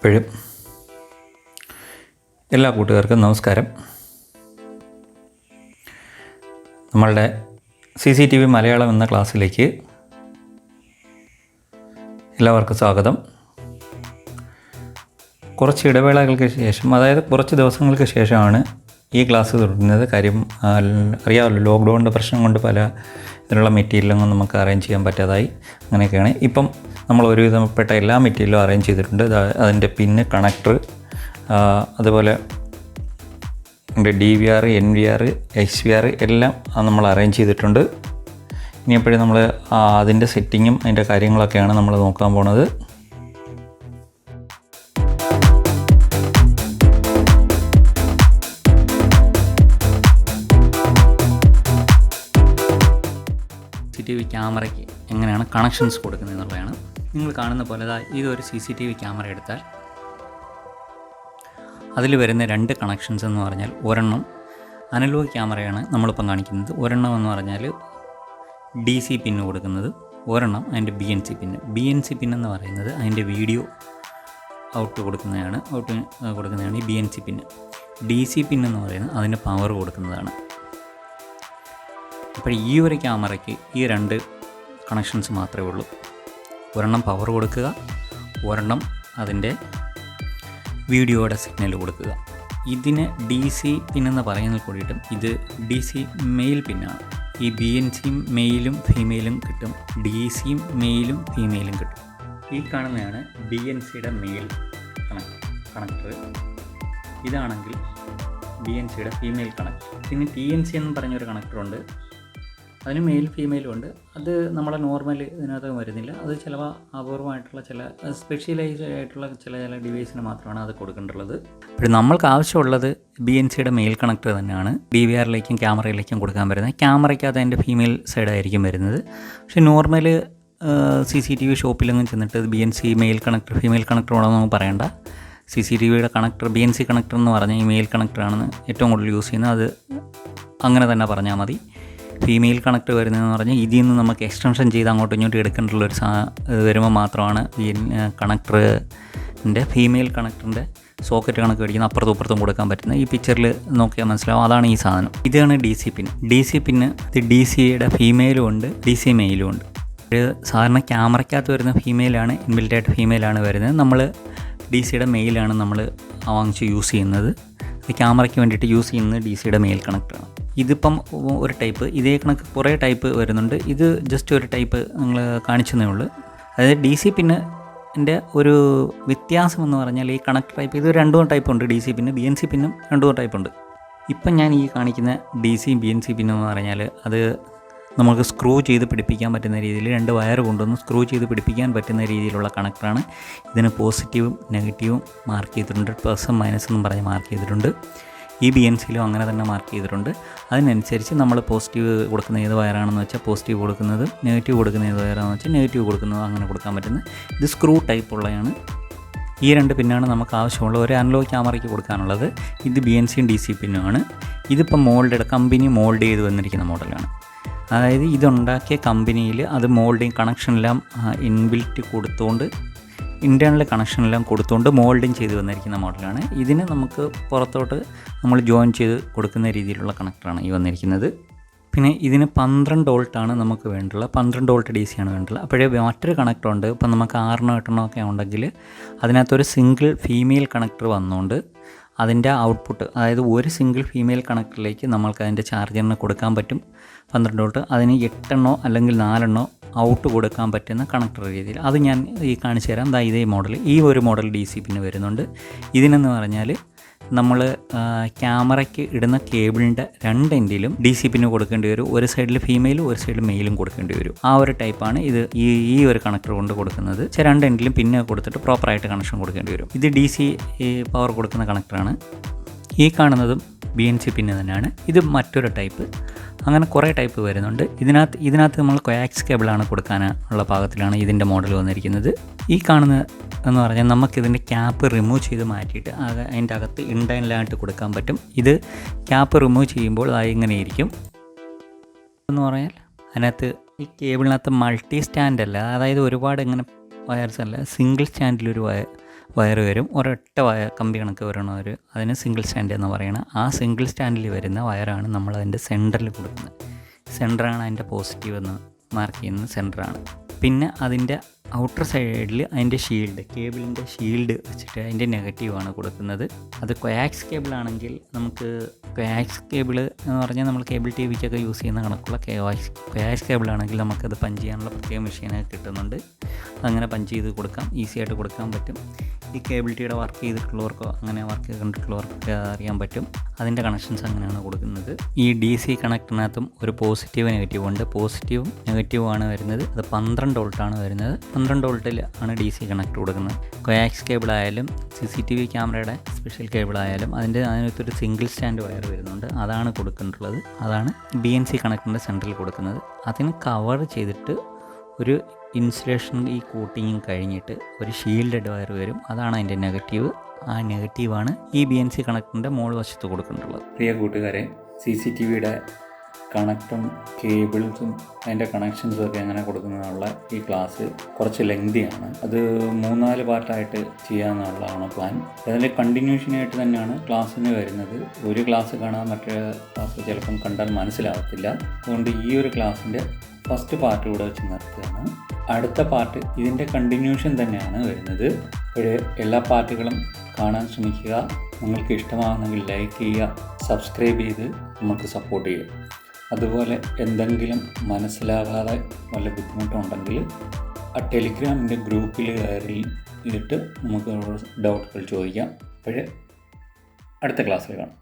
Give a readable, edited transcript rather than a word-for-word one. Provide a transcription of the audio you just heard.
ഇപ്പോഴും എല്ലാ കൂട്ടുകാർക്കും നമസ്കാരം. നമ്മളുടെ CCTV മലയാളം എന്ന ക്ലാസ്സിലേക്ക് എല്ലാവർക്കും സ്വാഗതം. കുറച്ച് ഇടവേളകൾക്ക് ശേഷം, അതായത് കുറച്ച് ദിവസങ്ങൾക്ക് ശേഷമാണ് ഈ ക്ലാസ് തുടങ്ങുന്നത്. കാര്യം അറിയാമല്ലോ, ലോക്ക്ഡൗണിൻ്റെ പ്രശ്നം കൊണ്ട് പല ഇതിലുള്ള മെറ്റീരിയലൊന്നും നമുക്ക് അറേഞ്ച് ചെയ്യാൻ പറ്റാതായി. അങ്ങനെയൊക്കെയാണ്. ഇപ്പം നമ്മൾ ഒരുവിധപ്പെട്ട എല്ലാ മെറ്റീരിയലും അറേഞ്ച് ചെയ്തിട്ടുണ്ട്. അതിൻ്റെ പിന്ന്, കണക്ടർ, അതുപോലെ DVR, NVR, XVR എല്ലാം നമ്മൾ അറേഞ്ച് ചെയ്തിട്ടുണ്ട്. ഇനി എപ്പോഴും നമ്മൾ അതിൻ്റെ സെറ്റിങ്ങും അതിൻ്റെ കാര്യങ്ങളൊക്കെയാണ് നമ്മൾ നോക്കാൻ പോണത്. CCTV ക്യാമറയ്ക്ക് എങ്ങനെയാണ് കണക്ഷൻസ് കൊടുക്കുന്നത് എന്നുള്ളതാണ്. നിങ്ങൾ കാണുന്ന പോലെ ഇതൊരു CCTV ക്യാമറ എടുത്താൽ അതിൽ വരുന്ന രണ്ട് കണക്ഷൻസ് എന്ന് പറഞ്ഞാൽ, ഒരെണ്ണം അനലോഗ് ക്യാമറയാണ് നമ്മളിപ്പം കാണിക്കുന്നത്. ഒരെണ്ണം എന്ന് പറഞ്ഞാൽ DC പിന്ന് കൊടുക്കുന്നത്, ഒരെണ്ണം അതിൻ്റെ BNC പിന്ന്. BNC പിൻ എന്ന് പറയുന്നത് അതിൻ്റെ വീഡിയോ ഔട്ട് കൊടുക്കുന്നതാണ് ഈ BNC പിന്ന്. DC പിൻ എന്ന് പറയുന്നത് അതിൻ്റെ പവർ കൊടുക്കുന്നതാണ്. അപ്പോൾ ഈ ഒരു ക്യാമറയ്ക്ക് ഈ രണ്ട് കണക്ഷൻസ് മാത്രമേ ഉള്ളൂ. ഒരെണ്ണം പവർ കൊടുക്കുക, ഒരെണ്ണം അതിൻ്റെ വീഡിയോയുടെ സിഗ്നൽ കൊടുക്കുക. ഇതിന് DC പിൻ എന്ന് പറയുന്നത് കൂടിയിട്ടും ഇത് DC മെയിൽ പിന്നാണ്. ഈ BNC മെയിലും ഫീമെയിലും കിട്ടും, DC മെയിലും ഫീമെയിലും കിട്ടും. ഈ കാണുന്നതാണ് BNCയുടെ മെയിൽ കണക്ടർ. ഇതാണെങ്കിൽ BNCയുടെ ഫീമെയിൽ കണക്ടർ. പിന്നെ TNC എന്ന് പറഞ്ഞൊരു കണക്ടറുണ്ട്, അതിന് മെയിൽ ഫീമെയിലും ഉണ്ട്. അത് നമ്മളെ നോർമൽ ഇതിനകത്ത് വരുന്നില്ല. അത് ചില അപൂർവമായിട്ടുള്ള ചില സ്പെഷ്യലൈസ്ഡ് ആയിട്ടുള്ള ചില ഡിവൈസിന് മാത്രമാണ് അത് കൊടുക്കേണ്ടുള്ളത്. അപ്പോൾ നമ്മൾക്ക് ആവശ്യമുള്ളത് BNCയുടെ മെയിൽ കണക്ടർ തന്നെയാണ്. DVRലേക്കും ക്യാമറയിലേക്കും കൊടുക്കാൻ വരുന്നത്. ക്യാമറയ്ക്കകത്ത് അതിൻ്റെ ഫീമെയിൽ സൈഡായിരിക്കും വരുന്നത്. പക്ഷേ നോർമൽ CCTV ഷോപ്പിലൊന്നും ചെന്നിട്ട് BNC male connector female connector വേണമെന്നൊന്നും പറയണ്ട. CCTVയുടെ കണക്ടർ BNC കണക്ടർ എന്ന് പറഞ്ഞാൽ ഈ മെയിൽ കണക്ടറാണ് ഏറ്റവും കൂടുതൽ യൂസ് ചെയ്യുന്നത്. അത് അങ്ങനെ തന്നെ പറഞ്ഞാൽ മതി. ഫീമെയിൽ കണക്ടർ വരുന്നതെന്ന് പറഞ്ഞാൽ ഇതിൽ നിന്ന് നമുക്ക് എക്സ്റ്റൻഷൻ ചെയ്ത് അങ്ങോട്ടും ഇങ്ങോട്ടും എടുക്കേണ്ടുള്ളൊരു വരുമ്പോൾ മാത്രമാണ് ഈ കണക്ടറിൻ്റെ ഫീമെയിൽ കണക്ടറിൻ്റെ സോക്കറ്റ് കണക്ക് മേടിക്കുന്ന അപ്പുറത്തും ഇപ്പുറത്തും കൊടുക്കാൻ പറ്റുന്നത്. ഈ പിക്ചറിൽ നോക്കിയാൽ മനസ്സിലാവും. അതാണ് ഈ സാധനം. ഇതാണ് DC പിൻ. DC പിന്ന് ഇത് DCയുടെ ഫീമെയിലും ഉണ്ട്, DC മെയിലും ഉണ്ട്. സാധാരണ ക്യാമറയ്ക്കകത്ത് വരുന്ന ഫീമെയിലാണ്, ഇൻബിൽറ്റായിട്ട് ഫീമെയിലാണ് വരുന്നത്. നമ്മൾ DCയുടെ മെയിലാണ് നമ്മൾ വാങ്ങിച്ച് യൂസ് ചെയ്യുന്നത്. ക്യാമറയ്ക്ക് വേണ്ടിയിട്ട് യൂസ് ചെയ്യുന്നത് DCയുടെ മെയിൽ കണക്ടറാണ്. ഇതിപ്പം ഒരു ടൈപ്പ്, ഇതേ കണക്ക് കുറേ ടൈപ്പ് വരുന്നുണ്ട്. ഇത് ജസ്റ്റ് ഒരു ടൈപ്പ് നിങ്ങൾ കാണിച്ചതേ ഉള്ളൂ. അതായത് DC പിന്നിൻ്റെ ഒരു വ്യത്യാസം എന്ന് പറഞ്ഞാൽ ഈ കണക്ടർ ടൈപ്പ്, ഇത് രണ്ടും ടൈപ്പുണ്ട്. DC പിന്നും BNC പിന്നും രണ്ടും ടൈപ്പുണ്ട്. ഇപ്പം ഞാൻ ഈ കാണിക്കുന്ന DC BNC പിന്നെന്ന് പറഞ്ഞാൽ അത് നമുക്ക് സ്ക്രൂ ചെയ്ത് പിടിപ്പിക്കാൻ പറ്റുന്ന രീതിയിൽ രണ്ട് വയർ കൊണ്ടൊന്ന് സ്ക്രൂ ചെയ്ത് പിടിപ്പിക്കാൻ പറ്റുന്ന രീതിയിലുള്ള കണക്ടറാണ്. ഇതിന് പോസിറ്റീവും നെഗറ്റീവും മാർക്ക് ചെയ്തിട്ടുണ്ട്. പ്ലസും മൈനസെന്നും പറഞ്ഞ് മാർക്ക് ചെയ്തിട്ടുണ്ട്. ഈ BNCയിലും അങ്ങനെ തന്നെ മാർക്ക് ചെയ്തിട്ടുണ്ട്. അതിനനുസരിച്ച് നമ്മൾ പോസിറ്റീവ് കൊടുക്കുന്ന ഏത് വയറാണെന്ന് വെച്ചാൽ പോസിറ്റീവ് കൊടുക്കുന്നത്, നെഗറ്റീവ് കൊടുക്കുന്ന ഏത് വയറാണെന്ന് വെച്ചാൽ നെഗറ്റീവ് കൊടുക്കുന്നത്, അങ്ങനെ കൊടുക്കാൻ പറ്റുന്നത്. ഇത് സ്ക്രൂ ടൈപ്പുള്ളതാണ്. ഈ രണ്ട് പിന്നാണ് നമുക്ക് ആവശ്യമുള്ള ഒരു അനലോഗ് ക്യാമറയ്ക്ക് കൊടുക്കാനുള്ളത്. ഇത് BNCയും DC പിന്നുമാണ്. ഇതിപ്പം കമ്പനി മോൾഡ് ചെയ്ത് വന്നിരിക്കുന്ന മോഡലാണ്. അതായത് ഇതുണ്ടാക്കിയ കമ്പനിയിൽ അത് മോൾഡിങ് കണക്ഷനെല്ലാം ഇൻബിൽറ്റ് കൊടുത്തുകൊണ്ട്, ഇൻറ്റേർണൽ കണക്ഷനെല്ലാം കൊടുത്തുകൊണ്ട് മോൾഡിങ് ചെയ്ത് വന്നിരിക്കുന്ന മോഡലാണ്. ഇതിന് നമുക്ക് പുറത്തോട്ട് നമ്മൾ ജോയിൻ ചെയ്ത് കൊടുക്കുന്ന രീതിയിലുള്ള കണക്ടറാണ് ഈ വന്നിരിക്കുന്നത്. പിന്നെ ഇതിന് 12 വോൾട്ടാണ് നമുക്ക് വേണ്ടുള്ള, 12 വോൾട്ട് DC ആണ് വേണ്ടുള്ളത്. അപ്പോഴേ മറ്റൊരു കണക്ടറുണ്ട്. ഇപ്പം നമുക്ക് 6 8 ഒക്കെ ഉണ്ടെങ്കിൽ അതിനകത്തൊരു സിംഗിൾ ഫീമെയിൽ കണക്ടർ വന്നുകൊണ്ട് അതിൻ്റെ ഔട്ട്പുട്ട്, അതായത് ഒരു സിംഗിൾ ഫീമെയിൽ കണക്ടറിലേക്ക് നമ്മൾക്ക് അതിൻ്റെ ചാർജറിന് കൊടുക്കാൻ പറ്റും 12 വോൾട്ട്. അതിന് 8 അല്ലെങ്കിൽ 4 ഔട്ട് കൊടുക്കാൻ പറ്റുന്ന കണക്ടർ രീതിയിൽ. അത് ഞാൻ ഈ കാണിച്ചു തരാം. ഇതേ മോഡൽ, ഈ ഒരു മോഡൽ DC പിന്നെ വരുന്നുണ്ട്. ഇതിനെന്ന് പറഞ്ഞാൽ നമ്മൾ ക്യാമറയ്ക്ക് ഇടുന്ന കേബിളിൻ്റെ രണ്ട് എൻഡിലും DC പിന്ന് കൊടുക്കേണ്ടി വരും. ഒരു സൈഡിൽ ഫീമെയിലും ഒരു സൈഡിൽ മെയിലും കൊടുക്കേണ്ടി വരും. ആ ഒരു ടൈപ്പാണ് ഇത് ഈ ഒരു കണക്ടർ കൊണ്ട് കൊടുക്കുന്നത്. രണ്ട് എൻഡിലും പിന്നെ കൊടുത്തിട്ട് പ്രോപ്പറായിട്ട് കണക്ഷൻ കൊടുക്കേണ്ടി വരും. ഇത് DC പവർ കൊടുക്കുന്ന കണക്ടറാണ്. ഈ കാണുന്നതും BNC പിന്ന് തന്നെയാണ്. ഇത് മറ്റൊരു ടൈപ്പ്. അങ്ങനെ കുറേ ടൈപ്പ് വരുന്നുണ്ട്. ഇതിനകത്ത് നമ്മൾ കോയാക്സ് കേബിളാണ് കൊടുക്കാനുള്ള പാകത്തിലാണ് ഇതിൻ്റെ മോഡൽ വന്നിരിക്കുന്നത്. ഈ കാണുന്ന എന്ന് പറഞ്ഞാൽ നമുക്കിതിൻ്റെ ക്യാപ്പ് റിമൂവ് ചെയ്ത് മാറ്റിയിട്ട് അതിൻ്റെ അകത്ത് ഇൻറ്റേർണലായിട്ട് കൊടുക്കാൻ പറ്റും. ഇത് ക്യാപ്പ് റിമൂവ് ചെയ്യുമ്പോൾ ഇങ്ങനെ ഇരിക്കും എന്ന് പറഞ്ഞാൽ അതിനകത്ത് ഈ കേബിളിനകത്ത് മൾട്ടി സ്റ്റാൻഡ് അല്ല, അതായത് ഒരുപാട് ഇങ്ങനെ വയർസ് അല്ല, സിംഗിൾ സ്റ്റാൻഡിലൊരു വയർ വരും. ഒരൊറ്റ കമ്പി കണക്ക് വരണം ഒരു, അതിന് സിംഗിൾ സ്റ്റാൻഡ് എന്ന് പറയണം. ആ സിംഗിൾ സ്റ്റാൻഡിൽ വരുന്ന വയറാണ് നമ്മൾ അതിൻ്റെ സെൻറ്ററിൽ കൊടുക്കുന്നത്. സെൻറ്ററാണ് അതിൻ്റെ പോസിറ്റീവ് എന്ന് മാർക്ക് ചെയ്യുന്നത്, സെൻറ്ററാണ്. പിന്നെ അതിൻ്റെ ഔട്ടർ സൈഡിൽ അതിൻ്റെ ഷീൽഡ്, കേബിളിൻ്റെ ഷീൽഡ് വെച്ചിട്ട് അതിൻ്റെ നെഗറ്റീവാണ് കൊടുക്കുന്നത്. അത് കൊയാക്സ് കേബിൾ ആണെങ്കിൽ നമുക്ക് കൊയാക്സ് കേബിൾ എന്ന് പറഞ്ഞാൽ നമ്മൾ കേബിൾ ടി വിക്കൊക്കെ യൂസ് ചെയ്യുന്ന കണക്കുള്ള കൊയാക്സ് കേബിൾ ആണെങ്കിൽ നമുക്കത് പഞ്ച് ചെയ്യാനുള്ള പ്രത്യേക മെഷീനൊക്കെ കിട്ടുന്നുണ്ട്. അങ്ങനെ പഞ്ച് ചെയ്ത് കൊടുക്കാം, ഈസി ആയിട്ട് കൊടുക്കാൻ പറ്റും. ഈ കേബിൾ ടിയുടെ വർക്ക് ചെയ്തിട്ടുള്ളവർക്കോ അങ്ങനെ വർക്ക് കണ്ടിട്ടുള്ളവർക്കൊക്കെ അറിയാൻ പറ്റും. അതിൻ്റെ കണക്ഷൻസ് അങ്ങനെയാണ് കൊടുക്കുന്നത്. ഈ DC കണക്റ്റിനകത്തും ഒരു പോസിറ്റീവ് നെഗറ്റീവ് ഉണ്ട്. പോസിറ്റീവും നെഗറ്റീവുമാണ് വരുന്നത്. അത് 12 വോൾട്ടാണ് വരുന്നത്. 12 വോൾട്ടിൽ ആണ് DC കണക്ട് കൊടുക്കുന്നത്. കൊയാക്സ് കേബിൾ ആയാലും CCTV ക്യാമറയുടെ സ്പെഷ്യൽ കേബിൾ ആയാലും അതിനകത്തൊരു സിംഗിൾ സ്റ്റാൻഡ് വയർ വരുന്നുണ്ട്. അതാണ് കൊടുക്കേണ്ടുള്ളത്. അതാണ് BNC കണക്റ്റിൻ്റെ സെൻറ്ററിൽ കൊടുക്കുന്നത്. അതിന് കവർ ചെയ്തിട്ട് ഒരു ഇൻസുലേഷൻ ഈ കോട്ടിങ്ങും കഴിഞ്ഞിട്ട് ഒരു ഷീൽഡഡ് വയർ വരും. അതാണ് അതിൻ്റെ നെഗറ്റീവ്. ആ നെഗറ്റീവാണ് ഈ BNC കണക്റ്റിൻ്റെ മുകൾ വശത്ത് കൊടുക്കേണ്ടുള്ളത്. പ്രിയ കൂട്ടുകാരെ, CCTVയുടെ കണക്റ്റും കേബിൾസും അതിൻ്റെ കണക്ഷൻസും ഒക്കെ എങ്ങനെ കൊടുക്കുന്നതിനുള്ള ഈ ക്ലാസ് കുറച്ച് ലെങ്തിയാണ്. അത് 3-4 പാർട്ടായിട്ട് ചെയ്യാമെന്നുള്ളതാണ് പ്ലാൻ. അതിൻ്റെ കണ്ടിന്യൂഷനായിട്ട് തന്നെയാണ് ക്ലാസ്സിന് വരുന്നത്. ഒരു ക്ലാസ് കാണാൻ മറ്റേ ക്ലാസ് ചിലപ്പം കണ്ടാൽ മനസ്സിലാവത്തില്ല. അതുകൊണ്ട് ഈ ഒരു ക്ലാസ്സിൻ്റെ ഫസ്റ്റ് പാർട്ട് ഇവിടെ വെച്ച് നിർത്തുകയാണ്. അടുത്ത പാർട്ട് ഇതിൻ്റെ കണ്ടിന്യൂഷൻ തന്നെയാണ് വരുന്നത്. അപ്പോൾ എല്ലാ പാർട്ടുകളും കാണാൻ ശ്രമിക്കുക. നിങ്ങൾക്ക് ഇഷ്ടമാകുന്നെങ്കിൽ ലൈക്ക് ചെയ്യുക, സബ്സ്ക്രൈബ് ചെയ്ത് നമുക്ക് സപ്പോർട്ട് ചെയ്യുക. അതുപോലെ എന്തെങ്കിലും മനസ്സിലാകാതെ വല്ല ബുദ്ധിമുട്ടുണ്ടെങ്കിൽ ആ ടെലിഗ്രാമിൻ്റെ ഗ്രൂപ്പിൽ കയറിയിട്ട് നമുക്ക് ഡൗട്ടുകൾ ചോദിക്കാം. അപ്പോൾ അടുത്ത ക്ലാസ്സിൽ കാണാം.